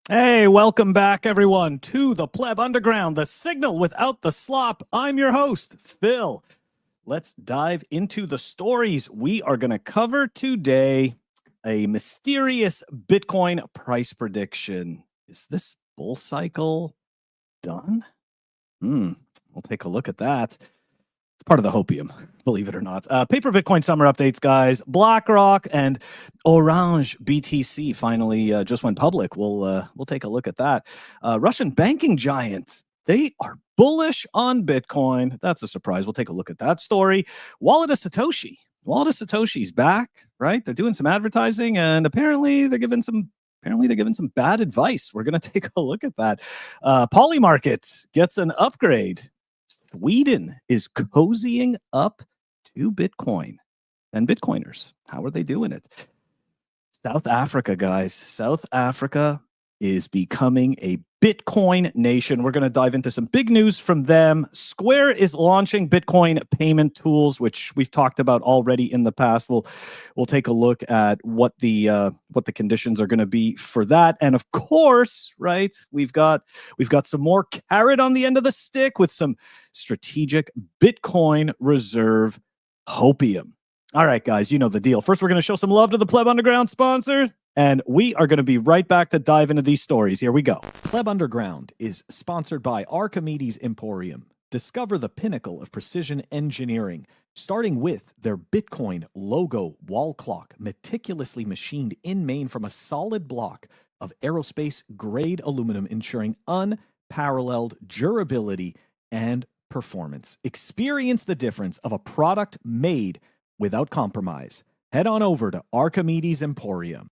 Hey, welcome back, everyone, to the Pleb Underground, the signal without the slop. I'm your host, Phil. Let's dive into the stories we are going to cover today. A mysterious Bitcoin price prediction. Is this bull cycle done? We'll take a look at that. It's part of the Hopium, believe it or not. Paper Bitcoin summer updates, guys. Blackrock and OranjeBTC finally just went public. We'll take a look at that. Russian banking giants, they are bullish on Bitcoin. That's a surprise. We'll take a look at that story. Wallet of Satoshi. Wallet of Satoshi's back, right? They're doing some advertising, and apparently they're giving some bad advice. We're going to take a look at that. PolyMarket gets an upgrade. Sweden is cozying up to Bitcoin and Bitcoiners. How are they doing it? South Africa, guys. South Africa is becoming a Bitcoin nation. We're going to dive into some big news from them. Square is launching Bitcoin payment tools, which we've talked about already in the past. We'll take a look at what the conditions are going to be for that. And of course, right, we've got some more carrot on the end of the stick with some strategic Bitcoin reserve hopium. All right, guys, you know the deal. First, we're going to show some love to the Pleb Underground sponsor, and we are going to be right back to dive into these stories. Here we go. Pleb Underground is sponsored by Archimedes Emporium. Discover the pinnacle of precision engineering, starting with their Bitcoin logo wall clock, meticulously machined in Maine from a solid block of aerospace-grade aluminum, ensuring unparalleled durability and performance. Experience the difference of a product made without compromise. Head on over to Archimedes Emporium.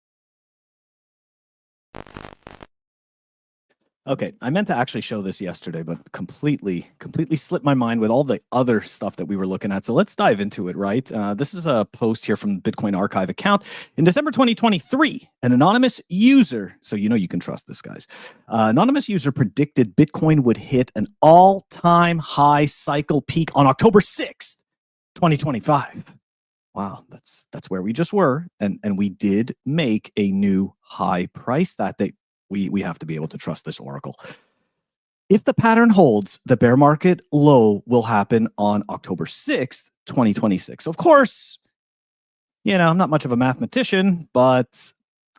Okay, I meant to actually show this yesterday, but completely slipped my mind with all the other stuff that we were looking at. So let's dive into it, right? This is a post here from the Bitcoin Archive account. In December 2023, an anonymous user, so you know you can trust this, guys, anonymous user predicted Bitcoin would hit an all-time high cycle peak on October 6th, 2025. Wow, that's where we just were, and we did make a new high price that day. We have to be able to trust this oracle. If the pattern holds, the bear market low will happen on October 6th, 2026. Of course, you know, I'm not much of a mathematician, but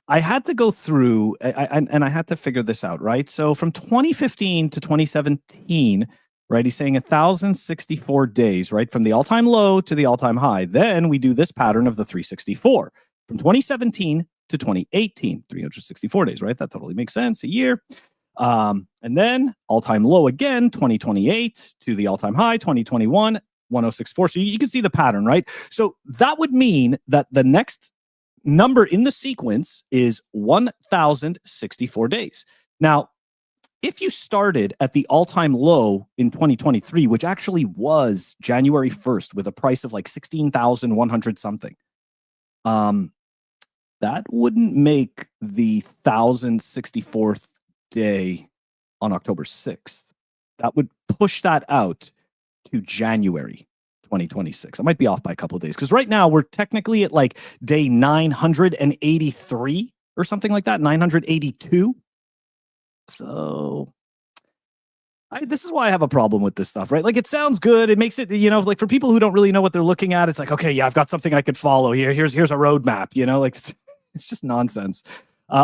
I had to go through and I had to figure this out, right? So from 2015 to 2017, right, he's saying 1,064 days, right, from the all-time low to the all-time high. Then we do this pattern of the 364 from 2017 to 2018, 364 days, right? That totally makes sense, a year. And then all-time low again, 2028 to the all-time high, 2021, 1064. So you can see the pattern, right? So that would mean that the next number in the sequence is 1,064 days. Now, if you started at the all-time low in 2023, which actually was January 1st with a price of like 16,100 something, that wouldn't make the 1,064th day on October 6th. That would push that out to January 2026. I might be off by a couple of days because right now we're technically at like day 983 or something like that, 982. So this is why I have a problem with this stuff, right? Like, it sounds good. It makes it, you know, like for people who don't really know what they're looking at, it's like, okay, yeah, I've got something I could follow here. Here's a roadmap, you know, like it's just nonsense.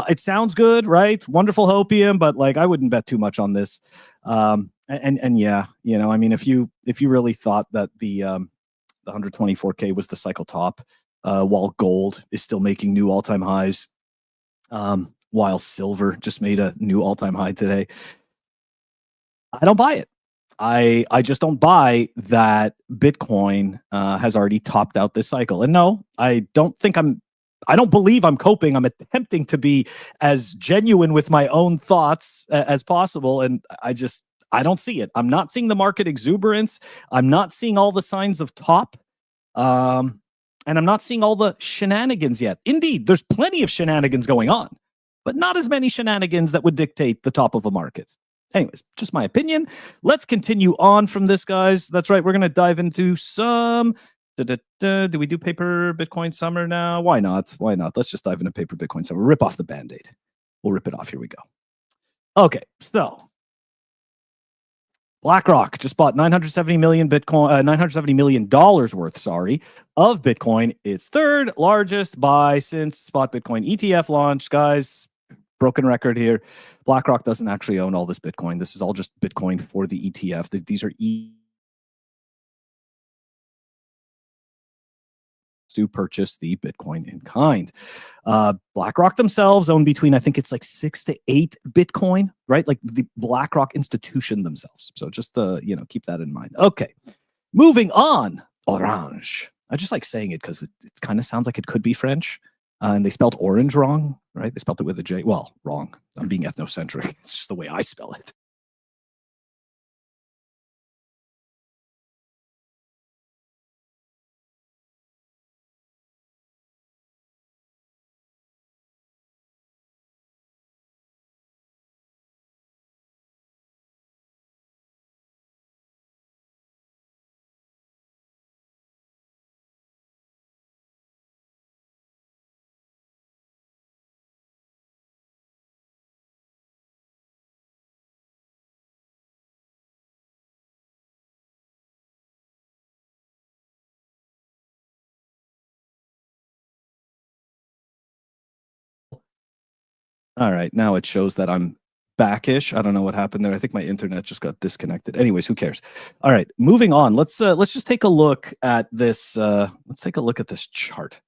It sounds good, right? Wonderful hopium, but like I wouldn't bet too much on this. And yeah, you know, I mean, if you really thought that the 124K was the cycle top, while gold is still making new all-time highs, while silver just made a new all-time high today, I don't buy it. I just don't buy that Bitcoin has already topped out this cycle. And no, I don't believe I'm coping. I'm attempting to be as genuine with my own thoughts as possible. And I don't see it. I'm not seeing the market exuberance. I'm not seeing all the signs of top. And I'm not seeing all the shenanigans yet. Indeed, there's plenty of shenanigans going on, but not as many shenanigans that would dictate the top of a market. Anyways, just my opinion. Let's continue on from this, guys. That's right. We're going to dive into some... Do we do paper Bitcoin summer now? Why not? Why not? Let's just dive into paper Bitcoin summer. Rip off the Band-Aid. We'll rip it off. Here we go. Okay, so BlackRock just bought 970 million Bitcoin, $970 million worth, of Bitcoin. Its third largest buy since spot Bitcoin ETF launch. Guys, broken record here. BlackRock doesn't actually own all this Bitcoin. This is all just Bitcoin for the ETF. These are to purchase the Bitcoin in kind. BlackRock themselves own between, I think it's like 6 to 8 Bitcoin, right? Like the BlackRock institution themselves. So just keep that in mind. Okay, moving on. Orange. I just like saying it because it kind of sounds like it could be French. And they spelled orange wrong, right? They spelled it with a J. Well, wrong. I'm being ethnocentric. It's just the way I spell it. All right, now it shows that I'm backish. I don't know what happened there. I think my internet just got disconnected. Anyways, who cares? All right, moving on. Let's just take a look at this. Let's take a look at this chart.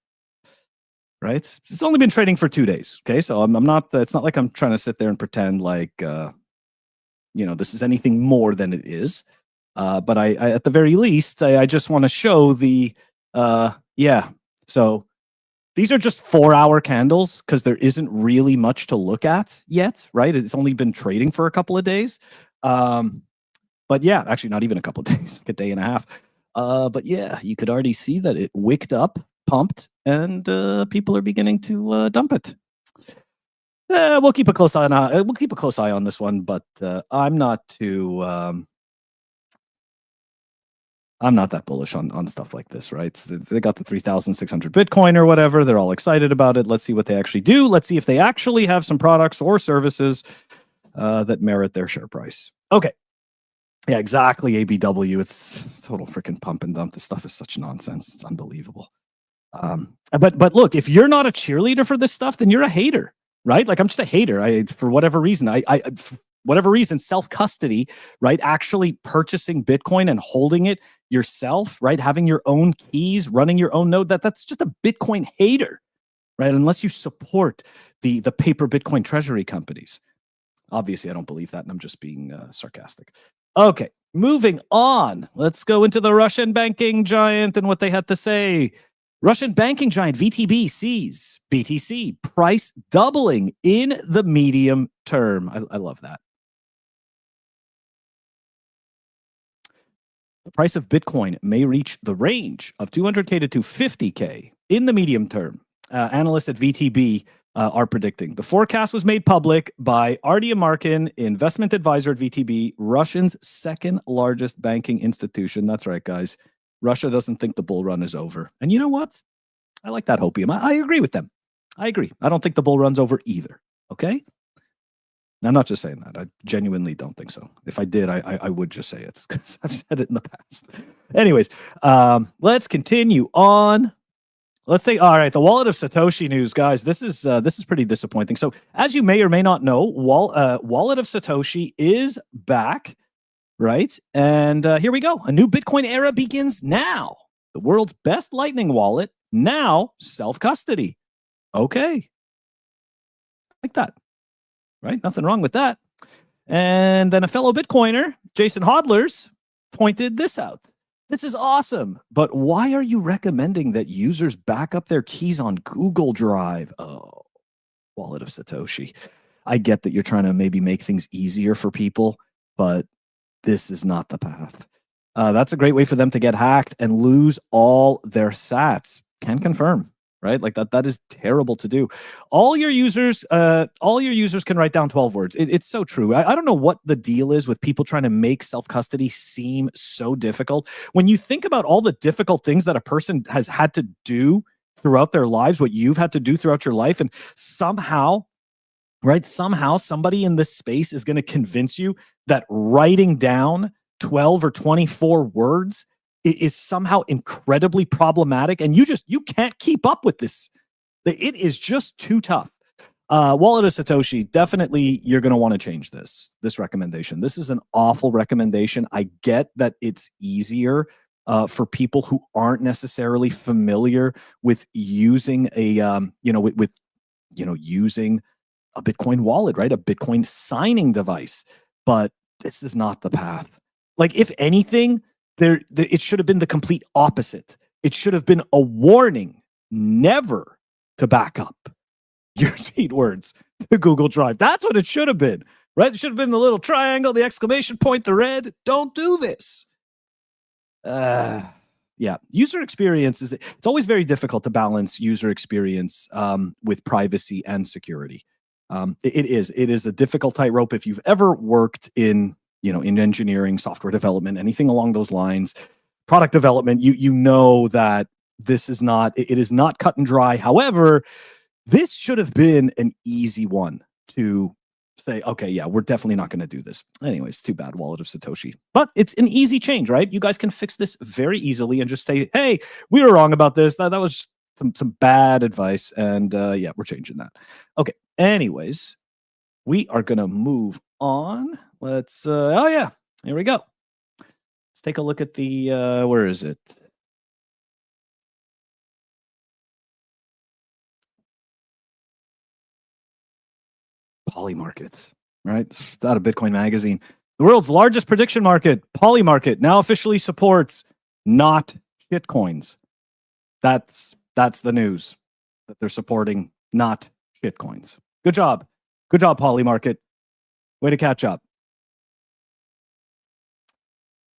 Right, it's only been trading for 2 days. Okay, so I'm not. It's not like I'm trying to sit there and pretend like this is anything more than it is. But I at the very least, I just want to show the yeah. So these are just 4-hour candles because there isn't really much to look at yet, right? It's only been trading for a couple of days. But yeah, actually not even a couple of days, like a day and a half. But yeah, you could already see that it wicked up, pumped, and people are beginning to dump it. We'll keep a close eye on this one, but I'm not too I'm not that bullish on stuff like this, right? They got the 3,600 Bitcoin or whatever. They're all excited about it. Let's see what they actually do. Let's see if they actually have some products or services that merit their share price. Okay. Yeah, exactly. ABW. It's total freaking pump and dump. This stuff is such nonsense. It's unbelievable. But look, if you're not a cheerleader for this stuff, then you're a hater, right? Like I'm just a hater. For whatever reason, self-custody, right? Actually purchasing Bitcoin and holding it yourself, right? Having your own keys, running your own node, that's just a Bitcoin hater, right? Unless you support the paper Bitcoin treasury companies. Obviously, I don't believe that, and I'm just being sarcastic. Okay, moving on. Let's go into the Russian banking giant and what they had to say. Russian banking giant VTB sees BTC price doubling in the medium term. I love that. The price of Bitcoin may reach the range of 200K to 250K in the medium term. Analysts at VTB are predicting. The forecast was made public by Artyom Markin, investment advisor at VTB, Russia's second largest banking institution. That's right, guys. Russia doesn't think the bull run is over. And you know what? I like that hopium. I agree with them. I agree. I don't think the bull run's over either. Okay? I'm not just saying that. I genuinely don't think so. If I did, I would just say it because I've said it in the past. Anyways, let's continue on. Let's take all right. The wallet of Satoshi news, guys. This is pretty disappointing. So, as you may or may not know, wallet of Satoshi is back, right? And here we go. A new Bitcoin era begins now. The world's best Lightning wallet now self-custody. Okay, like that. Right? Nothing wrong with that. And then a fellow Bitcoiner, Jason Hodlers, pointed this out. This is awesome, but why are you recommending that users back up their keys on Google Drive? Oh, wallet of Satoshi. I get that you're trying to maybe make things easier for people, but this is not the path. That's a great way for them to get hacked and lose all their sats. Can confirm. Right? Like that is terrible to do. All your users can write down 12 words. It's so true. I don't know what the deal is with people trying to make self-custody seem so difficult. When you think about all the difficult things that a person has had to do throughout their lives, what you've had to do throughout your life, and somehow right? Somehow somebody in this space is going to convince you that writing down 12 or 24 words is somehow incredibly problematic, and you can't keep up with this. It is just too tough. Wallet of Satoshi, definitely you're going to want to change this recommendation. This is an awful recommendation. I get that it's easier for people who aren't necessarily familiar with using a using a Bitcoin wallet, right? A Bitcoin signing device. But this is not the path. Like, if anything, it should have been the complete opposite. It should have been a warning never to back up your seed words to Google Drive. That's what it should have been, right? It should have been the little triangle, the exclamation point, the red. Don't do this. Yeah, user experience it's always very difficult to balance user experience with privacy and security. It is a difficult tightrope. If you've ever worked in engineering, software development, anything along those lines, product development, you know that this is not, it is not cut and dry. However, this should have been an easy one to say, okay, yeah, we're definitely not going to do this. Anyways, too bad, Wallet of Satoshi. But it's an easy change, right? You guys can fix this very easily and just say, hey, we were wrong about this. That was some bad advice. And yeah, we're changing that. Okay. Anyways, we are going to move on. Let's, oh yeah, here we go. Let's take a look at the, where is it? PolyMarket, right? It's out of Bitcoin Magazine. The world's largest prediction market, PolyMarket, now officially supports not shitcoins. That's the news, that they're supporting not shitcoins. Good job. Good job, PolyMarket. Way to catch up.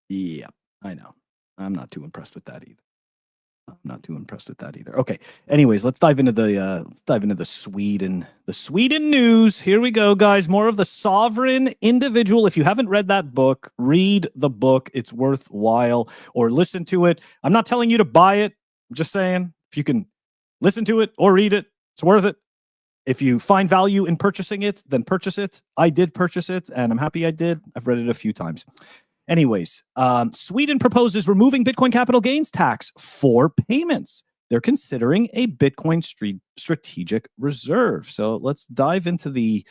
Yeah, I know. I'm not too impressed with that either. Okay. Anyways, let's dive into the Sweden news. Here we go, guys. More of the sovereign individual. If you haven't read that book, read the book. It's worthwhile, or listen to it. I'm not telling you to buy it. I'm just saying, if you can listen to it or read it, it's worth it. If you find value in purchasing it, then purchase it. I did purchase it, and I'm happy I did. I've read it a few times. Anyways, Sweden proposes removing Bitcoin capital gains tax for payments. They're considering a Bitcoin strategic reserve. So let's dive into the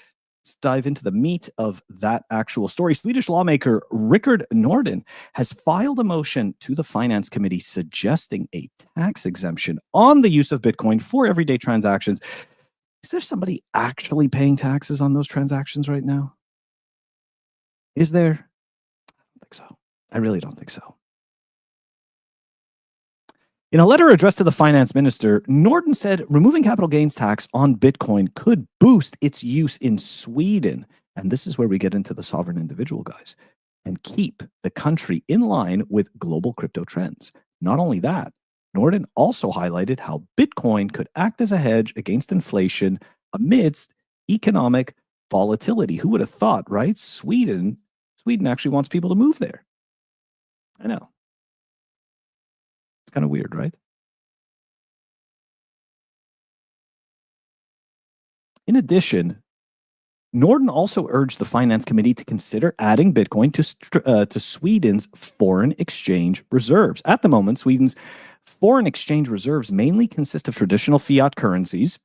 meat of that actual story. Swedish lawmaker Rickard Norden has filed a motion to the Finance Committee suggesting a tax exemption on the use of Bitcoin for everyday transactions. Is there somebody actually paying taxes on those transactions right now? Is there? Think so. I really don't think so. In a letter addressed to the finance minister, Norden said removing capital gains tax on Bitcoin could boost its use in Sweden. And this is where we get into the sovereign individual, guys, and keep the country in line with global crypto trends. Not only that, Norden also highlighted how Bitcoin could act as a hedge against inflation amidst economic volatility. Who would have thought, right? Sweden actually wants people to move there. I know. It's kind of weird, right? In addition, Norden also urged the Finance Committee to consider adding Bitcoin to Sweden's foreign exchange reserves. At the moment, Sweden's foreign exchange reserves mainly consist of traditional fiat currencies,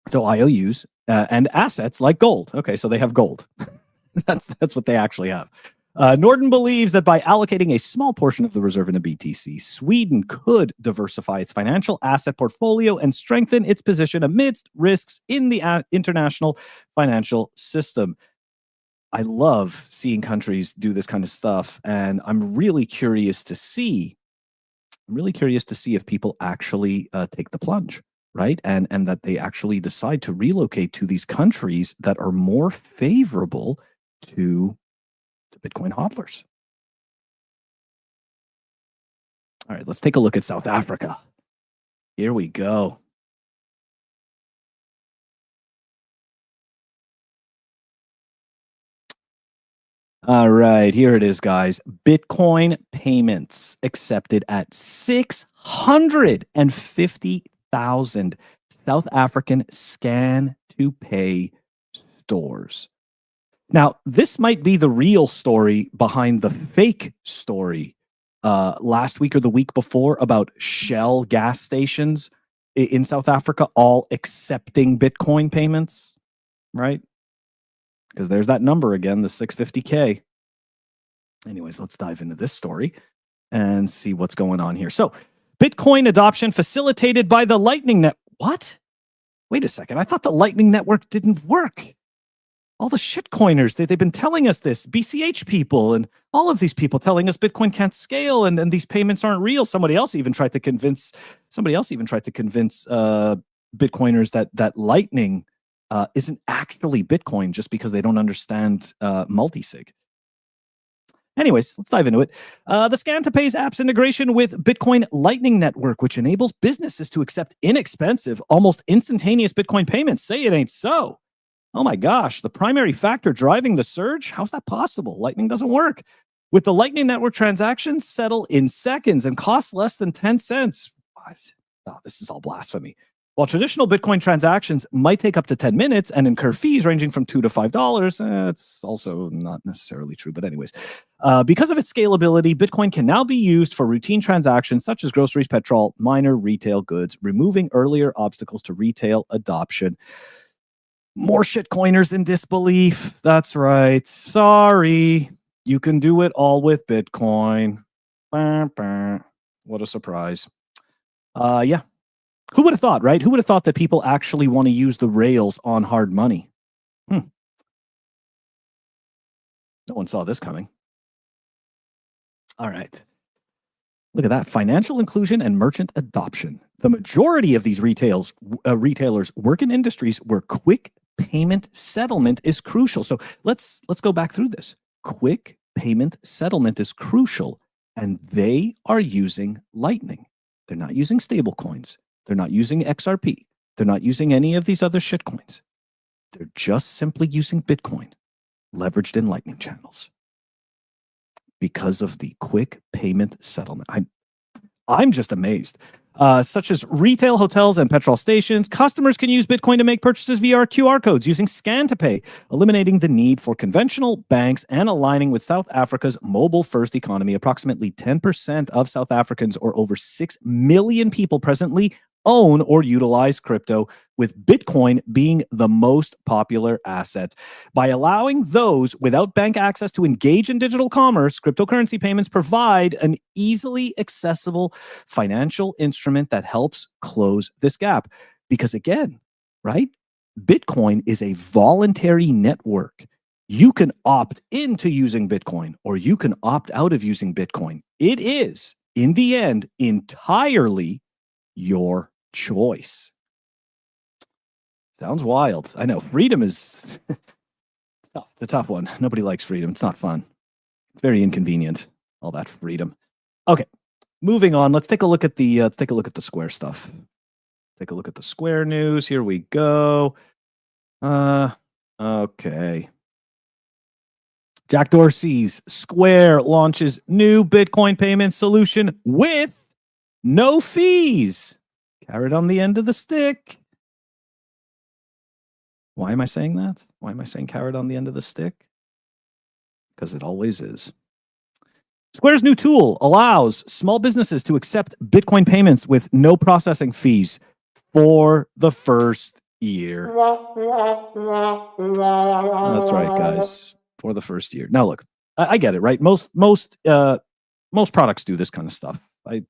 so IOUs, and assets like gold. Okay, so they have gold. That's what they actually have. Norden believes that by allocating a small portion of the reserve in a BTC, Sweden could diversify its financial asset portfolio and strengthen its position amidst risks in the international financial system. I love seeing countries do this kind of stuff, and I'm really curious to see if people actually take the plunge, right? And that they actually decide to relocate to these countries that are more favorable to Bitcoin hodlers. All right, let's take a look at South Africa. Here we go. All right, here it is, guys. Bitcoin payments accepted at 650,000 South African scan to pay stores. Now, this might be the real story behind the fake story last week or the week before about Shell gas stations in South Africa all accepting Bitcoin payments, right? Because there's that number again, the 650K. Anyways, let's dive into this story and see what's going on here. So, Bitcoin adoption facilitated by the Lightning Network. What? Wait a second. I thought the Lightning Network didn't work. All the shitcoiners, they've been telling us this. BCH people and all of these people telling us Bitcoin can't scale and these payments aren't real. Somebody else even tried to convince Bitcoiners that Lightning isn't actually Bitcoin just because they don't understand multisig. Anyways, let's dive into it. The Scan2Pay's app's integration with Bitcoin Lightning Network, which enables businesses to accept inexpensive, almost instantaneous Bitcoin payments. Say it ain't so. Oh my gosh, the primary factor driving the surge? How's that possible? Lightning doesn't work. With the Lightning Network, transactions settle in seconds and cost less than 10 cents. What? Oh, this is all blasphemy. While traditional Bitcoin transactions might take up to 10 minutes and incur fees ranging from $2 to $5, it's also not necessarily true. But anyways, because of its scalability, Bitcoin can now be used for routine transactions such as groceries, petrol, minor retail goods, removing earlier obstacles to retail adoption. More shitcoiners in disbelief. That's right. Sorry. You can do it all with Bitcoin. Bah, bah. What a surprise. Yeah. Who would have thought, right? Who would have thought that people actually want to use the rails on hard money? No one saw this coming. All right. Look at that. Financial inclusion and merchant adoption. The majority of these retailers work in industries where quick payment settlement is crucial. So let's go back through this. Quick payment settlement is crucial, and they are using Lightning. They're not using stable coins. They're not using XRP. They're not using any of these other shitcoins. They're just simply using Bitcoin leveraged in Lightning channels because of the quick payment settlement. I'm just amazed. Such as retail hotels and petrol stations, customers can use Bitcoin to make purchases via QR codes using Scan2Pay, eliminating the need for conventional banks and aligning with South Africa's mobile-first economy. Approximately 10% of South Africans, or over 6 million people, presently own or utilize crypto, with Bitcoin being the most popular asset. By allowing those without bank access to engage in digital commerce, cryptocurrency payments provide an easily accessible financial instrument that helps close this gap. Because again, right, Bitcoin is a voluntary network. You can opt into using Bitcoin or you can opt out of using Bitcoin. It is, in the end, entirely your choice. Sounds wild. I know. Freedom is it's tough. It's a tough one. Nobody likes freedom. It's not fun. It's very inconvenient, all that freedom. Okay, moving on. Let's take a look at the Square stuff. Take a look at the Square news. Here we go. Okay. Jack Dorsey's Square launches new Bitcoin payment solution with no fees. Carrot on the end of the stick. Why am I saying that? Why am I saying carrot on the end of the stick? Because it always is. Square's new tool allows small businesses to accept Bitcoin payments with no processing fees for the first year. That's right, guys. For the first year. Now, look, I get it, right? Most products do this kind of stuff. I'm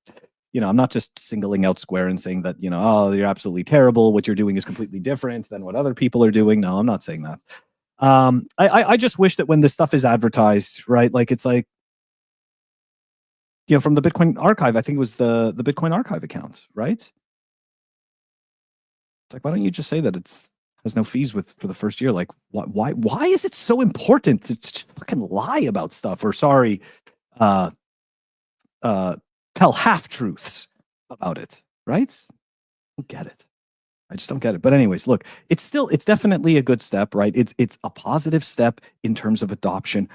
not just singling out Square and saying that, oh, you're absolutely terrible. What you're doing is completely different than what other people are doing. No, I'm not saying that. I just wish that when this stuff is advertised, right, like it's like, from the Bitcoin Archive, I think it was the Bitcoin Archive account, right? It's like, why don't you just say that has no fees for the first year? Like, why is it so important to fucking lie about stuff? Or sorry, tell half-truths about it, right? I don't get it. I just don't get it. But anyways, look, it's definitely a good step, right? It's a positive step in terms of adoption.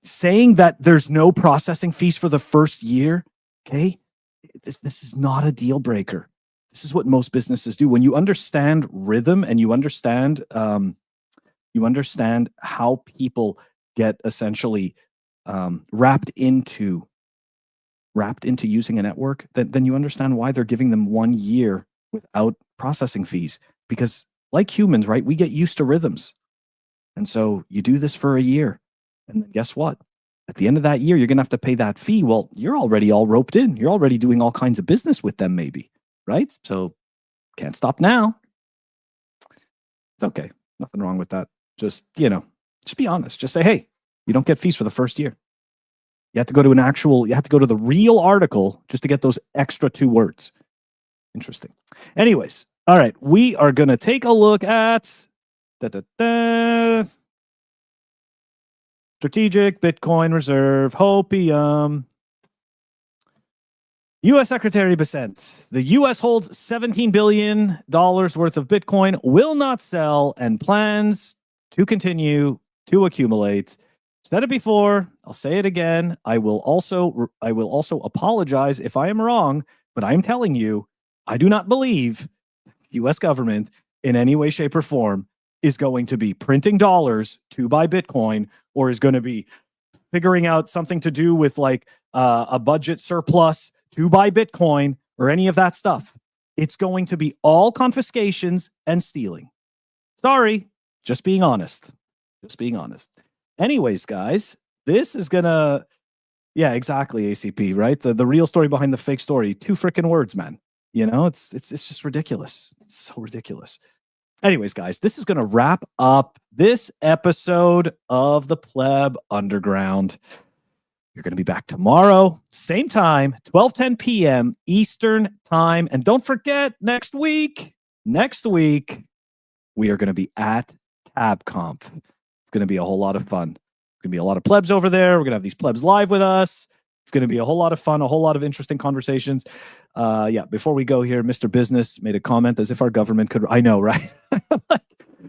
Saying that there's no processing fees for the first year, okay? This is not a deal breaker. This is what most businesses do. When you understand rhythm and you understand you understand how people get essentially wrapped into using a network, then you understand why they're giving them 1 year without processing fees. Because like humans, right, we get used to rhythms. And so you do this for a year. And then guess what? At the end of that year, you're going to have to pay that fee. Well, you're already all roped in. You're already doing all kinds of business with them, maybe, right? So can't stop now. It's okay. Nothing wrong with that. Just, just be honest. Just say, hey, you don't get fees for the first year. You have to go to the real article just to get those extra 2 words. Interesting. Anyways, all right. We are going to take a look at Strategic Bitcoin Reserve Hopium. U.S. Secretary Bessent. The U.S. holds $17 billion worth of Bitcoin, will not sell, and plans to continue to accumulate. Said it before. I'll say it again. I will also apologize if I am wrong, but I'm telling you, I do not believe U.S. government in any way, shape, or form is going to be printing dollars to buy Bitcoin, or is going to be figuring out something to do with like a budget surplus to buy Bitcoin or any of that stuff. It's going to be all confiscations and stealing. Sorry, just being honest. Just being honest. Anyways, guys, this is gonna, yeah, exactly, ACP, right? The real story behind the fake story. 2 freaking words, man. It's just ridiculous. It's so ridiculous. Anyways, guys, this is gonna wrap up this episode of the Pleb Underground. You're gonna be back tomorrow, same time, 12:10 p.m. Eastern time, and don't forget next week, we are gonna be at TabConf. It's going to be a whole lot of fun. There's going to be a lot of plebs over there. We're going to have these plebs live with us. It's going to be a whole lot of fun, a whole lot of interesting conversations. Before we go here, Mr. Business made a comment as if our government could. I know, right?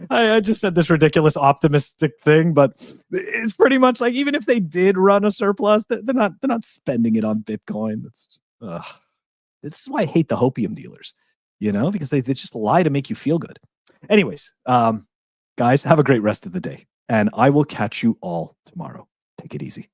I just said this ridiculous optimistic thing, but it's pretty much like even if they did run a surplus, they're not spending it on Bitcoin. This is why I hate the hopium dealers, because they just lie to make you feel good. Anyways, guys, have a great rest of the day. And I will catch you all tomorrow. Take it easy.